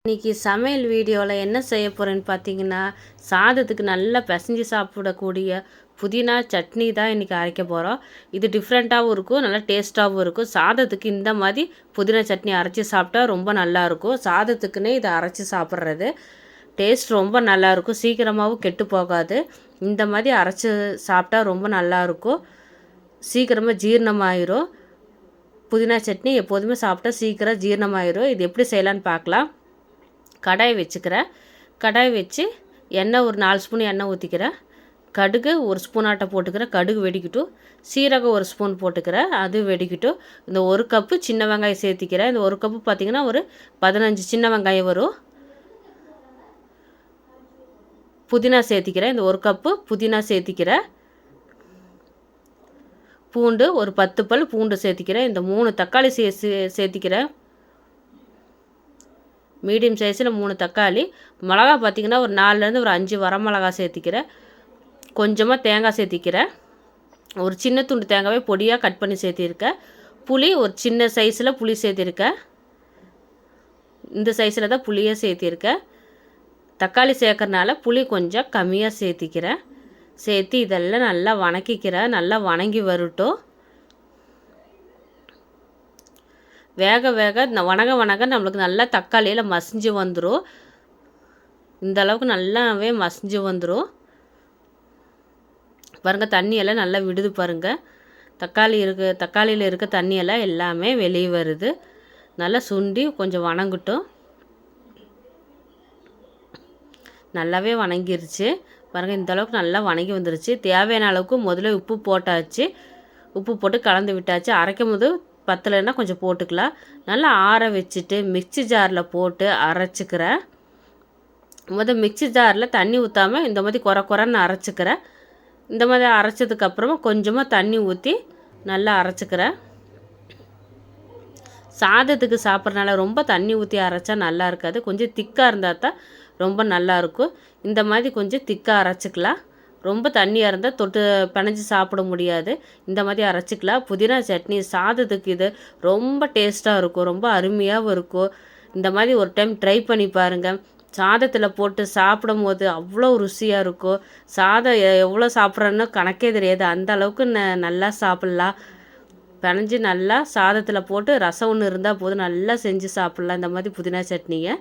இன்றைக்கி சமையல் வீடியோவில் என்ன செய்ய போகிறேன்னு பார்த்தீங்கன்னா, சாதத்துக்கு நல்லா பிசைஞ்சு சாப்பிடக்கூடிய புதினா சட்னி தான் இன்றைக்கி அரைக்க போகிறோம். இது டிஃப்ரெண்ட்டாகவும் இருக்கும், நல்லா டேஸ்ட்டாகவும் இருக்கும். சாதத்துக்கு இந்த மாதிரி புதினா சட்னி அரைச்சி சாப்பிட்டா ரொம்ப நல்லாயிருக்கும். சாதத்துக்குன்னே இதை அரைச்சி சாப்பிட்றது டேஸ்ட் ரொம்ப நல்லாயிருக்கும், சீக்கிரமாகவும் கெட்டு போகாது. இந்த மாதிரி அரைச்சி சாப்பிட்டா ரொம்ப நல்லாயிருக்கும், சீக்கிரமாக ஜீரணமாயிரும். புதினா சட்னி எப்போதுமே சாப்பிட்டா சீக்கிரம் ஜீரணமாயிரும். இது எப்படி செய்யலான்னு பார்க்கலாம். கடாய் வச்சுக்கிறேன். கடாய் வச்சு எண்ணெய் ஒரு 4 ஸ்பூன் எண்ணெய் ஊற்றிக்கிறேன். கடுகு ஒரு ஸ்பூன் ஆட்டை போட்டுக்கிறேன். கடுகு வெடிக்கட்டும். சீரகம் ஒரு ஸ்பூன் போட்டுக்கிறேன், அது வெடிக்கட்டும். இந்த ஒரு கப்பு சின்ன வெங்காயம் சேர்த்திக்கிறேன். இந்த ஒரு கப்பு பார்த்திங்கன்னா ஒரு 15 சின்ன வெங்காயம் வரும். புதினா சேர்த்திக்கிறேன். இந்த ஒரு கப்பு புதினா சேர்த்திக்கிறேன். பூண்டு ஒரு 10 பல் பூண்டு சேர்த்திக்கிறேன். இந்த 3 தக்காளி சேர்த்திக்கிறேன். மீடியம் சைஸில் 3 தக்காளி. மிளகா பார்த்திங்கன்னா ஒரு 4லேருந்து ஒரு 5 வரமிளகா சேர்த்திக்கிறேன். கொஞ்சமாக தேங்காய் சேர்த்திக்கிறேன். ஒரு சின்ன துண்டு தேங்காயை பொடியாக கட் பண்ணி சேர்த்திருக்கேன். புளி ஒரு சின்ன சைஸில் புளி சேர்த்திருக்கேன். இந்த சைஸில் தான் புளியை சேர்த்திருக்கேன். தக்காளி சேர்க்கறனால புளி கொஞ்சம் கம்மியாக சேர்த்திக்கிறேன். சேர்த்து இதெல்லாம் நல்லா வணக்கிக்கிறேன். நல்லா வணங்கி வரட்டும். வேக வேக வணங்க நம்மளுக்கு நல்லா தக்காளியில் மசிஞ்சு வந்துடும். இந்த அளவுக்கு நல்லாவே மசிஞ்சு வந்துடும் பாருங்கள். தண்ணியெல்லாம் நல்லா விடுது பாருங்கள். தக்காளியில் இருக்க தண்ணியெல்லாம் எல்லாமே வெளியே வருது. நல்லா சுண்டி கொஞ்சம் வணங்கட்டும். நல்லாவே வணங்கிருச்சு பாருங்கள். இந்த அளவுக்கு நல்லா வணங்கி வந்துருச்சு. தேவையான அளவுக்கு முதல்ல உப்பு போட்டாச்சு. உப்பு போட்டு கலந்து விட்டாச்சு. அரைக்கும் போது பத்தலைன்னா கொஞ்சம் போட்டுக்கலாம். நல்லா ஆற வச்சுட்டு மிக்ஸி ஜாரில் போட்டு அரைச்சிக்கிறேன். மிக்ஸி ஜாரில் தண்ணி ஊற்றாமல் இந்த மாதிரி குறன்னு அரைச்சிக்கிறேன். இந்த மாதிரி அரைச்சதுக்கப்புறமா கொஞ்சமாக தண்ணி ஊற்றி நல்லா அரைச்சிக்கிறேன். சாதத்துக்கு சாப்பிட்றனால ரொம்ப தண்ணி ஊற்றி அரைச்சா நல்லா இருக்காது. கொஞ்சம் திக்காக இருந்தால் தான் ரொம்ப நல்லாயிருக்கும். இந்த மாதிரி கொஞ்சம் திக்காக அரைச்சிக்கலாம். ரொம்ப தண்ணியாக இருந்தால் தொட்டு பிணைஞ்சி சாப்பிட முடியாது. இந்த மாதிரி அரைச்சிக்கலாம். புதினா சட்னி சாதத்துக்கு இது ரொம்ப டேஸ்ட்டாக இருக்கும், ரொம்ப அருமையாகவும் இருக்கும். இந்த மாதிரி ஒரு டைம் ட்ரை பண்ணி பாருங்கள். சாதத்தில் போட்டு சாப்பிடும் போது அவ்வளோ ருசியாக இருக்கும். சாதம் எவ்வளோ சாப்பிட்றோன்னு கணக்கே தெரியாது, அந்த அளவுக்கு நல்லா சாப்பிட்லாம். பிணைஞ்சி நல்லா சாதத்தில் போட்டு ரசம் ஒன்று இருந்தால் போதும், நல்லா செஞ்சு சாப்பிட்லாம் இந்த மாதிரி புதினா சட்னியை.